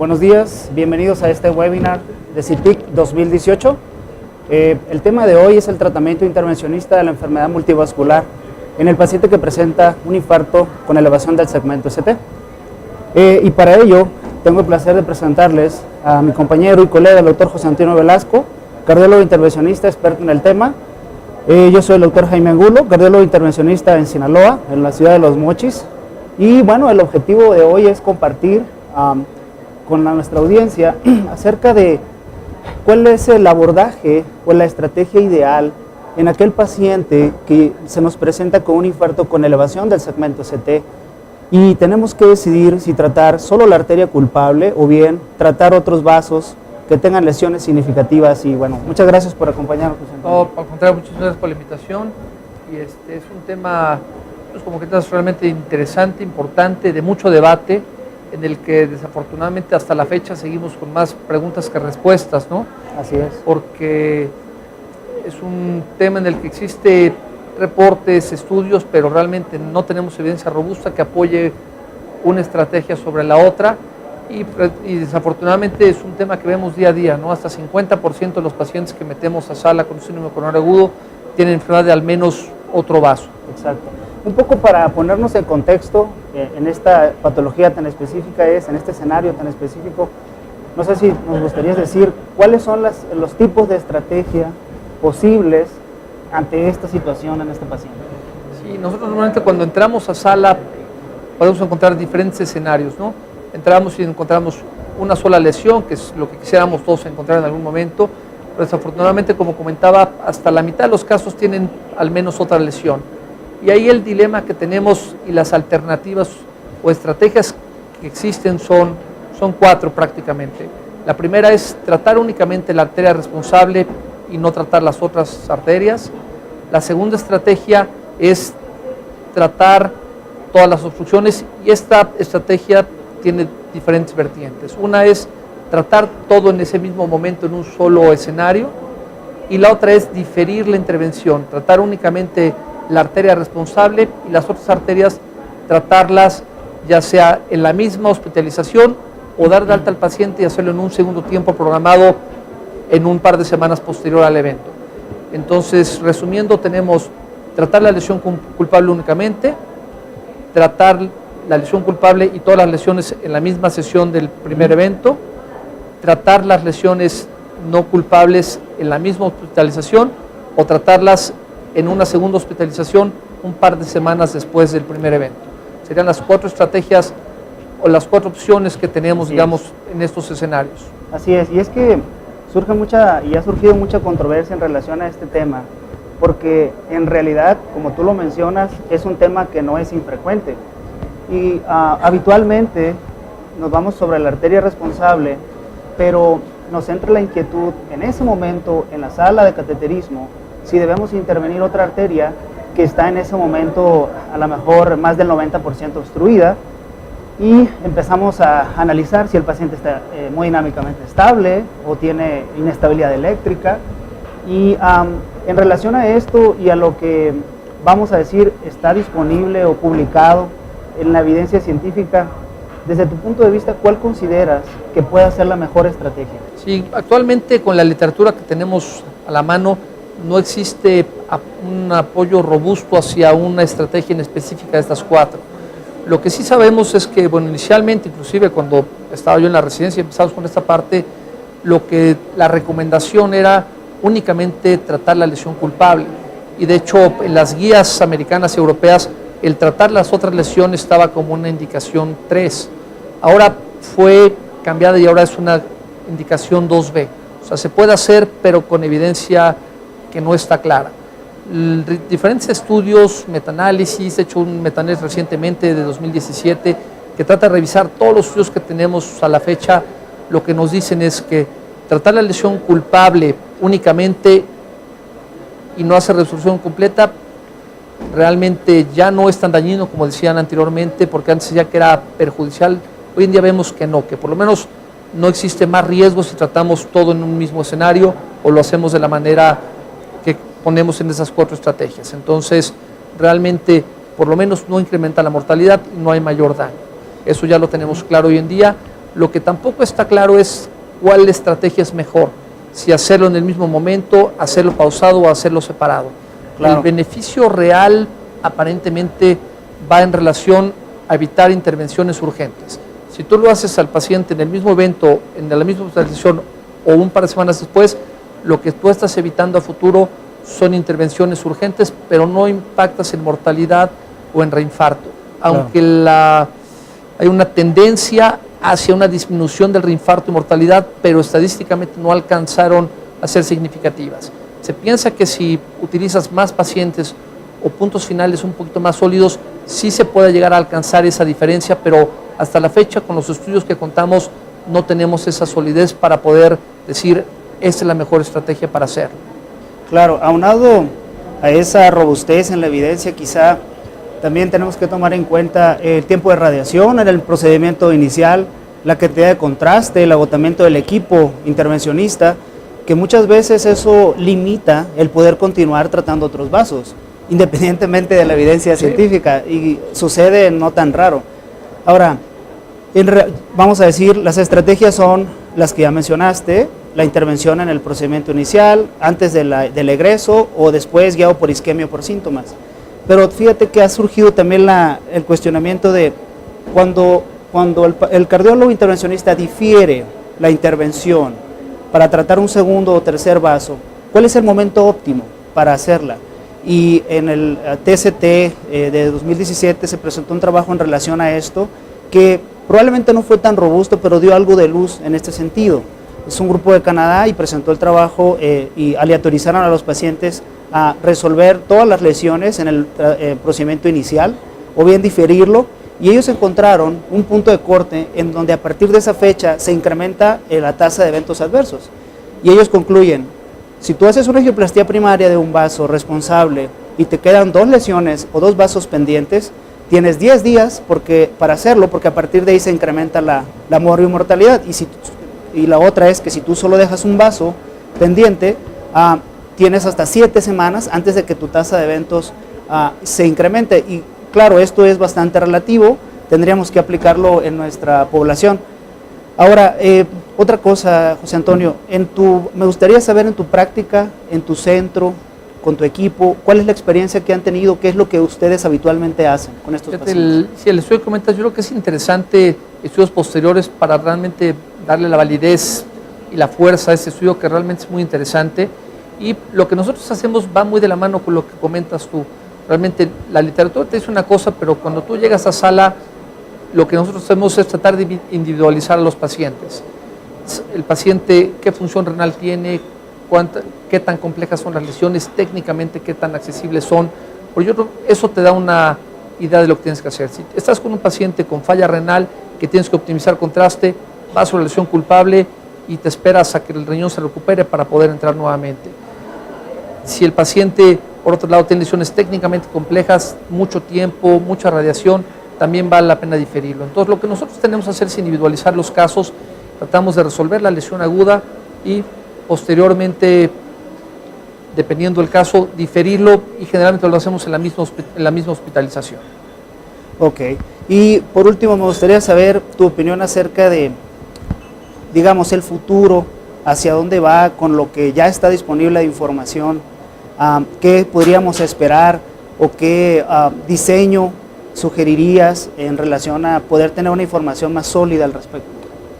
Buenos días, bienvenidos a este webinar de CITIC 2018. El tema de hoy es el tratamiento intervencionista de la enfermedad multivascular en el paciente que presenta un infarto con elevación del segmento ST. Y para ello tengo el placer de presentarles a mi compañero y colega, el doctor José Antonio Velasco, cardiólogo intervencionista experto en el tema. Yo soy el doctor Jaime Angulo, cardiólogo intervencionista en Sinaloa, en la ciudad de Los Mochis. Y bueno, el objetivo de hoy es compartir con nuestra audiencia acerca de cuál es el abordaje o la estrategia ideal en aquel paciente que se nos presenta con un infarto con elevación del segmento ST y tenemos que decidir si tratar solo la arteria culpable o bien tratar otros vasos que tengan lesiones significativas. Y bueno, muchas gracias por acompañarnos, José Antonio. No, al contrario, muchas gracias por la invitación. Y es un tema, pues, como que es realmente interesante, importante, de mucho debate, en el que desafortunadamente hasta la fecha seguimos con más preguntas que respuestas, ¿no? Así es. Porque es un tema en el que existe reportes, estudios, pero realmente no tenemos evidencia robusta que apoye una estrategia sobre la otra. Y desafortunadamente es un tema que vemos día a día, ¿no? Hasta 50% de los pacientes que metemos a sala con síndrome coronario agudo tienen enfermedad de al menos otro vaso. Exacto. Un poco para ponernos en contexto en esta patología tan específica, en este escenario tan específico, no sé si nos gustaría decir cuáles son los tipos de estrategia posibles ante esta situación en este paciente. Sí, nosotros normalmente cuando entramos a sala podemos encontrar diferentes escenarios, ¿no? Entramos y encontramos una sola lesión, que es lo que quisiéramos todos encontrar en algún momento, pero desafortunadamente, como comentaba, hasta la mitad de los casos tienen al menos otra lesión. Y ahí el dilema que tenemos y las alternativas o estrategias que existen son cuatro prácticamente. La primera es tratar únicamente la arteria responsable y no tratar las otras arterias. La segunda estrategia es tratar todas las obstrucciones y esta estrategia tiene diferentes vertientes. Una es tratar todo en ese mismo momento en un solo escenario y la otra es diferir la intervención, tratar únicamente la arteria responsable y las otras arterias tratarlas ya sea en la misma hospitalización o dar de alta al paciente y hacerlo en un segundo tiempo programado en un par de semanas posterior al evento. Entonces, resumiendo, tenemos tratar la lesión culpable únicamente, tratar la lesión culpable y todas las lesiones en la misma sesión del primer evento, tratar las lesiones no culpables en la misma hospitalización o tratarlas en una segunda hospitalización un par de semanas después del primer evento. Serían las cuatro estrategias o las cuatro opciones que tenemos, digamos, en estos escenarios. Así es, y es que surge mucha, y ha surgido mucha controversia en relación a este tema, porque en realidad, como tú lo mencionas, es un tema que no es infrecuente. Y habitualmente nos vamos sobre la arteria responsable, pero nos entra la inquietud en ese momento en la sala de cateterismo si debemos intervenir otra arteria que está en ese momento a lo mejor más del 90% obstruida, y empezamos a analizar si el paciente está muy dinámicamente estable o tiene inestabilidad eléctrica. Y en relación a esto y a lo que vamos a decir está disponible o publicado en la evidencia científica, desde tu punto de vista, ¿cuál consideras que pueda ser la mejor estrategia? Sí, actualmente con la literatura que tenemos a la mano no existe un apoyo robusto hacia una estrategia en específica de estas cuatro. Lo que sí sabemos es que, bueno, inicialmente, inclusive cuando estaba yo en la residencia y empezamos con esta parte, la recomendación era únicamente tratar la lesión culpable. Y de hecho, en las guías americanas y europeas, el tratar las otras lesiones estaba como una indicación 3. Ahora fue cambiada y ahora es una indicación 2B. O sea, se puede hacer, pero con evidencia que no está clara. Diferentes estudios, metaanálisis, he hecho un metaanálisis recientemente de 2017 que trata de revisar todos los estudios que tenemos a la fecha. Lo que nos dicen es que tratar la lesión culpable únicamente y no hacer resolución completa realmente ya no es tan dañino como decían anteriormente, porque antes ya que era perjudicial. Hoy en día vemos que no, que por lo menos no existe más riesgo si tratamos todo en un mismo escenario o lo hacemos de la manera que ponemos en esas cuatro estrategias. Entonces, realmente, por lo menos no incrementa la mortalidad y no hay mayor daño. Eso ya lo tenemos claro hoy en día. Lo que tampoco está claro es cuál estrategia es mejor, si hacerlo en el mismo momento, hacerlo pausado o hacerlo separado. Claro. El beneficio real aparentemente va en relación a evitar intervenciones urgentes. Si tú lo haces al paciente en el mismo evento, en la misma hospitalización o un par de semanas después, lo que tú estás evitando a futuro son intervenciones urgentes, pero no impactas en mortalidad o en reinfarto. Aunque hay una tendencia hacia una disminución del reinfarto y mortalidad, pero estadísticamente no alcanzaron a ser significativas. Se piensa que si utilizas más pacientes o puntos finales un poquito más sólidos, sí se puede llegar a alcanzar esa diferencia, pero hasta la fecha, con los estudios que contamos, no tenemos esa solidez para poder decir, esta es la mejor estrategia para hacerlo. Claro, aunado a esa robustez en la evidencia, quizá también tenemos que tomar en cuenta el tiempo de radiación en el procedimiento inicial, la cantidad de contraste, el agotamiento del equipo intervencionista, que muchas veces eso limita el poder continuar tratando otros vasos, independientemente de la evidencia científica, y sucede no tan raro. Ahora, vamos a decir, las estrategias son las que ya mencionaste, la intervención en el procedimiento inicial, antes del egreso o después guiado por isquemia o por síntomas. Pero fíjate que ha surgido también el cuestionamiento de cuando el cardiólogo intervencionista difiere la intervención para tratar un segundo o tercer vaso, ¿cuál es el momento óptimo para hacerla? Y en el TCT de 2017 se presentó un trabajo en relación a esto que probablemente no fue tan robusto, pero dio algo de luz en este sentido. Es un grupo de Canadá y presentó el trabajo y aleatorizaron a los pacientes a resolver todas las lesiones en el procedimiento inicial o bien diferirlo, y ellos encontraron un punto de corte en donde a partir de esa fecha se incrementa la tasa de eventos adversos. Y ellos concluyen, si tú haces una angioplastía primaria de un vaso responsable y te quedan 2 lesiones o 2 vasos pendientes, tienes 10 días para hacerlo, porque a partir de ahí se incrementa la mortalidad. Y la otra es que si tú solo dejas un vaso pendiente, tienes hasta 7 semanas antes de que tu tasa de eventos se incremente. Y claro, esto es bastante relativo, tendríamos que aplicarlo en nuestra población. Ahora, otra cosa, José Antonio, me gustaría saber en tu práctica, en tu centro, con tu equipo, ¿cuál es la experiencia que han tenido? ¿Qué es lo que ustedes habitualmente hacen con estos pacientes? Si el estudio que comentas, yo creo que es interesante estudios posteriores para realmente darle la validez y la fuerza a este estudio, que realmente es muy interesante. Y lo que nosotros hacemos va muy de la mano con lo que comentas tú. Realmente la literatura te dice una cosa, pero cuando tú llegas a sala, lo que nosotros hacemos es tratar de individualizar a los pacientes. El paciente, qué función renal tiene, qué tan complejas son las lesiones, técnicamente qué tan accesibles son. Porque yo creo que eso te da una idea de lo que tienes que hacer. Si estás con un paciente con falla renal, que tienes que optimizar contraste, vas sobre la lesión culpable y te esperas a que el riñón se recupere para poder entrar nuevamente. Si el paciente, por otro lado, tiene lesiones técnicamente complejas, mucho tiempo, mucha radiación, también vale la pena diferirlo. Entonces, lo que nosotros tenemos que hacer es individualizar los casos, tratamos de resolver la lesión aguda y posteriormente, dependiendo del caso, diferirlo, y generalmente lo hacemos en la misma hospitalización. Ok, y por último me gustaría saber tu opinión acerca de, digamos, el futuro, hacia dónde va con lo que ya está disponible de información, qué podríamos esperar o qué diseño sugerirías en relación a poder tener una información más sólida al respecto.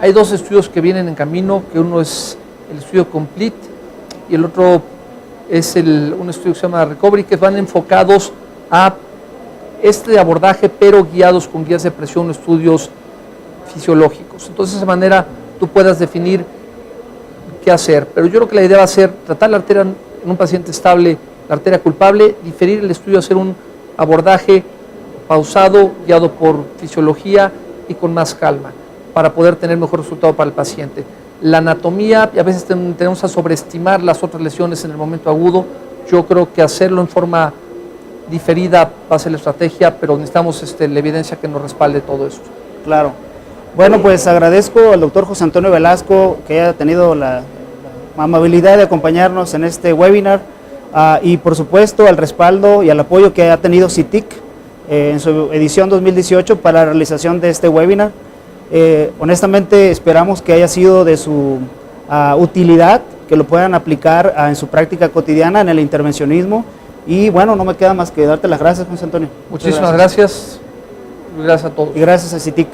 Hay 2 estudios que vienen en camino, que uno es el estudio Complete y el otro es un estudio que se llama Recovery, que van enfocados a este abordaje, pero guiados con guías de presión o estudios fisiológicos. Entonces, de esa manera tú puedas definir qué hacer. Pero yo creo que la idea va a ser tratar la arteria en un paciente estable, la arteria culpable, diferir el estudio, hacer un abordaje pausado, guiado por fisiología y con más calma, para poder tener mejor resultado para el paciente. La anatomía, y a veces tenemos a sobreestimar las otras lesiones en el momento agudo. Yo creo que hacerlo en forma diferida va a ser la estrategia, pero necesitamos la evidencia que nos respalde todo esto. Claro. Bueno, pues agradezco al doctor José Antonio Velasco que haya tenido la amabilidad de acompañarnos en este webinar y por supuesto al respaldo y al apoyo que ha tenido CITIC en su edición 2018 para la realización de este webinar. Honestamente esperamos que haya sido de su utilidad, que lo puedan aplicar en su práctica cotidiana, en el intervencionismo. Y bueno, no me queda más que darte las gracias, José Antonio. Muchísimas gracias. Gracias a todos. Y gracias a CITIC.